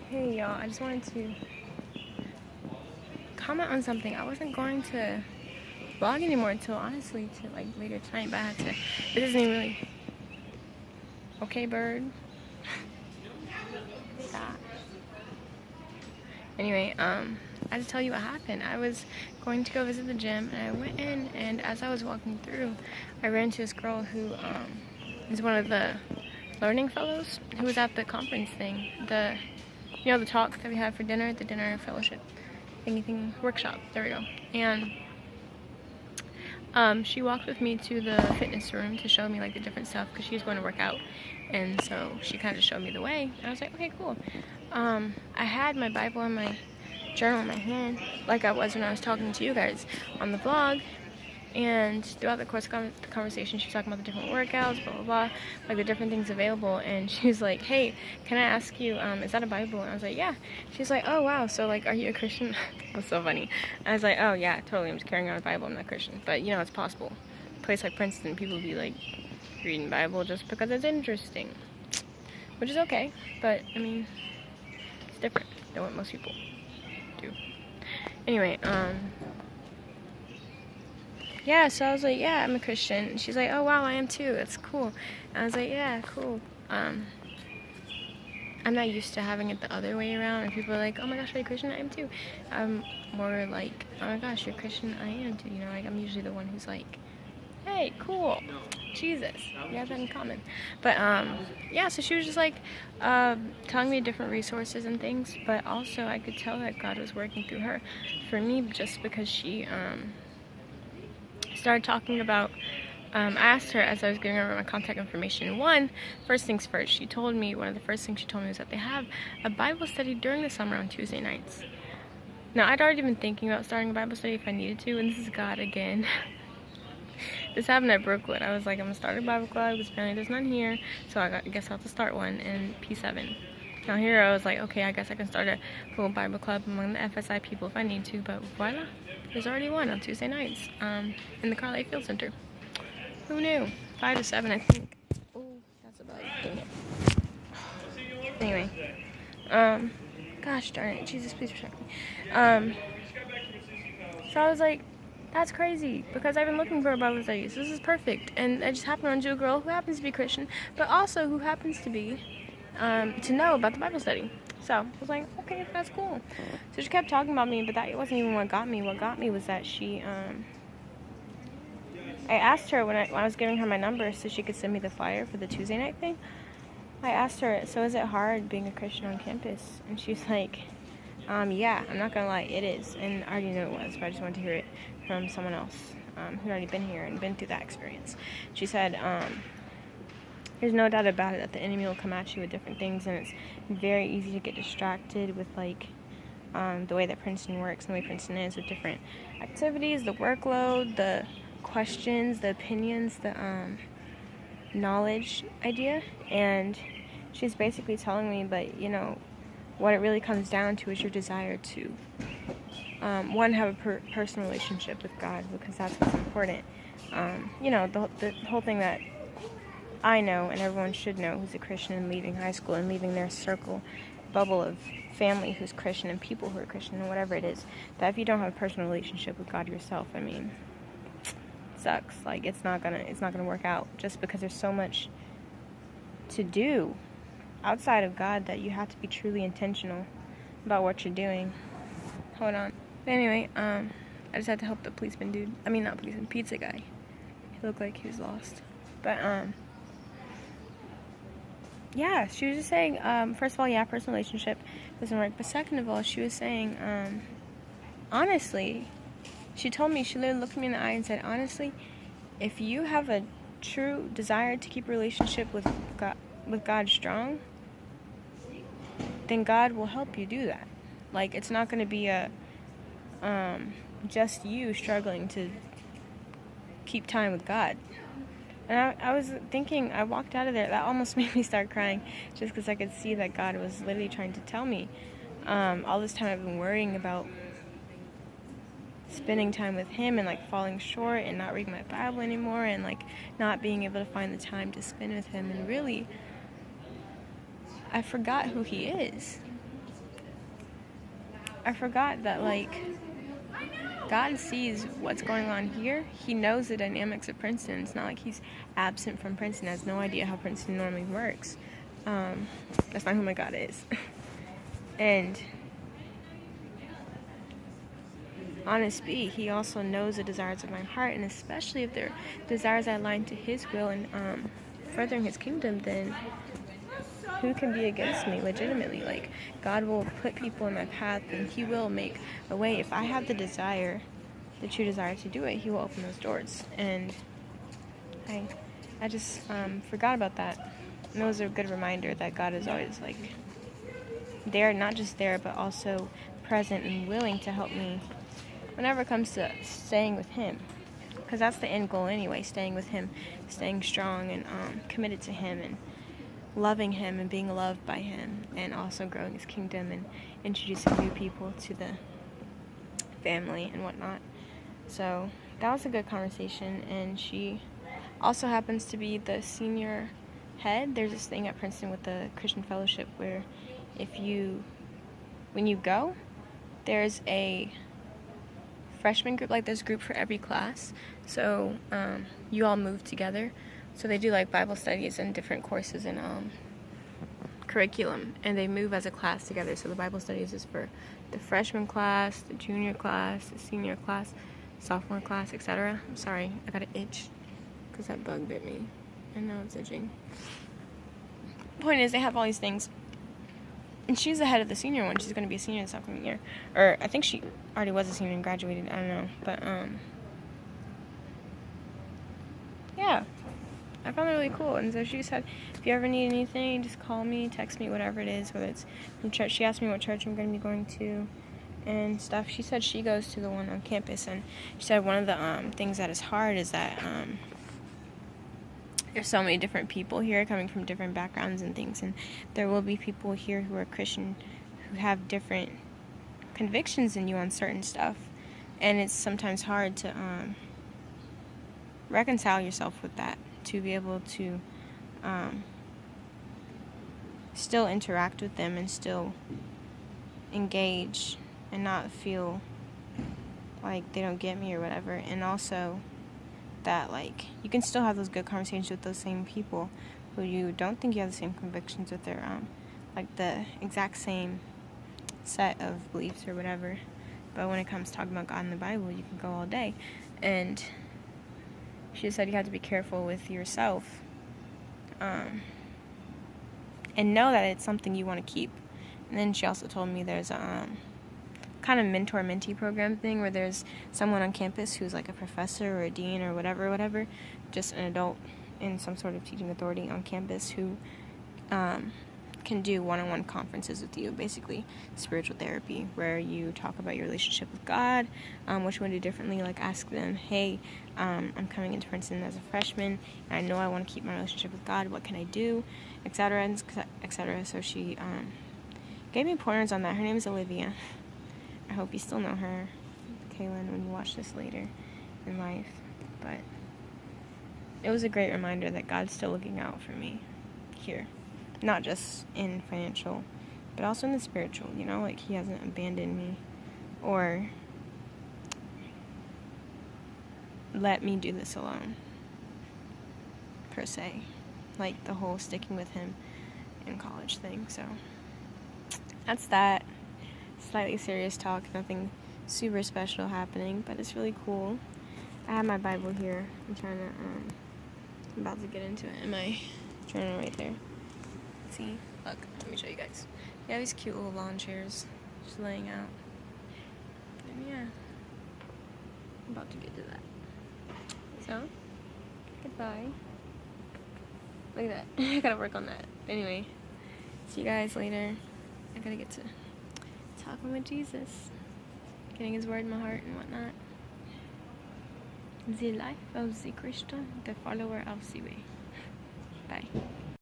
Hey y'all, I just wanted to comment on something. I wasn't going to vlog anymore until honestly to like later tonight, but I had to. It isn't even really okay, bird. Stop. Anyway, I had to tell you what happened. I was going to go visit the gym, and I went in, and as I was walking through, I ran into this girl who is one of the learning fellows who was at the conference thing. The talk that we had for dinner, the dinner fellowship anything workshop. There we go. And she walked with me to the fitness room to show me like the different stuff because she was going to work out, and so she kind of showed me the way. And I was like, okay, cool. I had my Bible and my journal in my hand, like I was when I was talking to you guys on the vlog. And throughout the course of the conversation, she was talking about the different workouts, blah, blah, blah, like the different things available. And she was like, hey, can I ask you, is that a Bible? And I was like, yeah. She's like, oh, wow. So, like, are you a Christian? It was so funny. I was like, oh, yeah, totally. I'm just carrying on a Bible. I'm not Christian. But, it's possible. A place like Princeton, people be, like, reading Bible just because it's interesting. Which is okay. But, I mean, it's different than what most people do. Anyway, yeah, so I was like, yeah, I'm a Christian. And she's like, oh, wow, I am too. That's cool. And I was like, yeah, cool. I'm not used to having it the other way around. And people are like, oh my gosh, are you Christian? I am too. I'm more like, oh my gosh, you're Christian? I am too. Like I'm usually the one who's like, hey, cool. Jesus. We have that in common. But, yeah, so she was just like telling me different resources and things. But also I could tell that God was working through her for me just because she, started talking about, I asked her as I was giving her my contact information. First things first, one of the first things she told me was that they have a Bible study during the summer on Tuesday nights. Now, I'd already been thinking about starting a Bible study if I needed to, and this is God again. This happened at Brookwood. I was like, I'm going to start a Bible club, because apparently there's none here, so I guess I'll have to start one in P7. Now here I was like, okay, I guess I can start a little Bible club among the FSI people if I need to, but voila. There's already one on Tuesday nights in the Carlisle Field Center. Who knew? 5 to 7, I think. Oh, that's about it. Anyway, gosh darn it, Jesus, please protect me. So I was like, that's crazy because I've been looking for a Bible study. So this is perfect, and I just happened to run into a girl who happens to be Christian, but also who happens to be to know about the Bible study. So I was like, okay, that's cool. So she kept talking about me, but that wasn't even what got me. What got me was that she, I asked her when I was giving her my number so she could send me the flyer for the Tuesday night thing. I asked her, so is it hard being a Christian on campus? And she's like, yeah, I'm not gonna lie, it is. And I already knew it was, but I just wanted to hear it from someone else who'd already been here and been through that experience. She said, there's no doubt about it that the enemy will come at you with different things, and it's very easy to get distracted with like the way that Princeton works and the way Princeton is with different activities, the workload, the questions, the opinions, the knowledge idea. And she's basically telling me, but what it really comes down to is your desire to have a personal relationship with God, because that's what's important. The whole thing that I know and everyone should know who's a Christian and leaving high school and leaving their bubble of family who's Christian and people who are Christian and whatever it is, that if you don't have a personal relationship with God yourself, I mean, it sucks. Like it's not gonna work out, just because there's so much to do outside of God that you have to be truly intentional about what you're doing. Hold on. But anyway, I just had to help the policeman dude. I mean, not policeman, pizza guy. He looked like he was lost. But yeah, she was just saying, first of all, yeah, personal relationship doesn't work. But second of all, she was saying, honestly, she told me, she literally looked me in the eye and said, honestly, if you have a true desire to keep a relationship with God strong, then God will help you do that. Like, it's not going to be just you struggling to keep time with God. And I was thinking, I walked out of there, that almost made me start crying, just because I could see that God was literally trying to tell me, all this time I've been worrying about spending time with Him and like falling short and not reading my Bible anymore and like not being able to find the time to spend with Him. And really, I forgot who He is. I forgot that, like, God sees what's going on here. He knows the dynamics of Princeton. It's not like he's absent from Princeton, has no idea how Princeton normally works. That's not who my God is. And honestly, he also knows the desires of my heart, and especially if they're desires that align to his will and furthering his kingdom, then who can be against me legitimately? Like, God will put people in my path, and he will make a way. If I have the desire, the true desire to do it, he will open those doors. And I just forgot about that. And it was a good reminder that God is always, like, there, not just there, but also present and willing to help me whenever it comes to staying with him. Because that's the end goal anyway, staying with him, staying strong and committed to him, and loving him and being loved by him, and also growing his kingdom and introducing new people to the family and whatnot. So that was a good conversation. And she also happens to be the senior head. There's this thing at Princeton with the Christian Fellowship where when you go, there's a freshman group, like there's a group for every class. So you all move together. So they do like Bible studies and different courses and curriculum, and they move as a class together. So the Bible studies is for the freshman class, the junior class, the senior class, sophomore class, etc. I'm sorry, I got an itch because that bug bit me, and now it's itching. Point is, they have all these things, and she's the head of the senior one. She's going to be a senior this upcoming year, or I think she already was a senior and graduated. I don't know, but yeah. I found it really cool. And so she said, if you ever need anything, just call me, text me, whatever it is, whether it's from church. She asked me what church I'm going to be going to and stuff. She said she goes to the one on campus, and she said one of the things that is hard is that there's so many different people here coming from different backgrounds and things, and there will be people here who are Christian who have different convictions than you on certain stuff, and it's sometimes hard to reconcile yourself with that, to be able to still interact with them and still engage and not feel like they don't get me or whatever. And also that, like, you can still have those good conversations with those same people who you don't think you have the same convictions with, their like the exact same set of beliefs or whatever. But when it comes to talking about God in the Bible, you can go all day. And she said you have to be careful with yourself and know that it's something you want to keep. And then she also told me there's a kind of mentor-mentee program thing where there's someone on campus who's like a professor or a dean or whatever, just an adult in some sort of teaching authority on campus who can do one-on-one conferences with you, basically spiritual therapy, where you talk about your relationship with God, what you want to do differently. Like, ask them, hey, I'm coming into Princeton as a freshman, and I know I want to keep my relationship with God. What can I do, etc., etc. So she gave me pointers on that. Her name is Olivia. I hope you still know her, Kaylin, when you watch this later in life. But it was a great reminder that God's still looking out for me here. Not just in financial, but also in the spiritual, you know? Like, he hasn't abandoned me or let me do this alone, per se. Like, the whole sticking with him in college thing. So, that's that. Slightly serious talk, nothing super special happening, but it's really cool. I have my Bible here. I'm about to get into it. In my journal right there. See, look, let me show you guys. We have these cute little lawn chairs just laying out. And yeah, I'm about to get to that. So, goodbye. Look at that. I gotta work on that. Anyway, see you guys later. I gotta get to talking with Jesus, getting his word in my heart and whatnot. The life of the Christian, the follower of the way. Bye.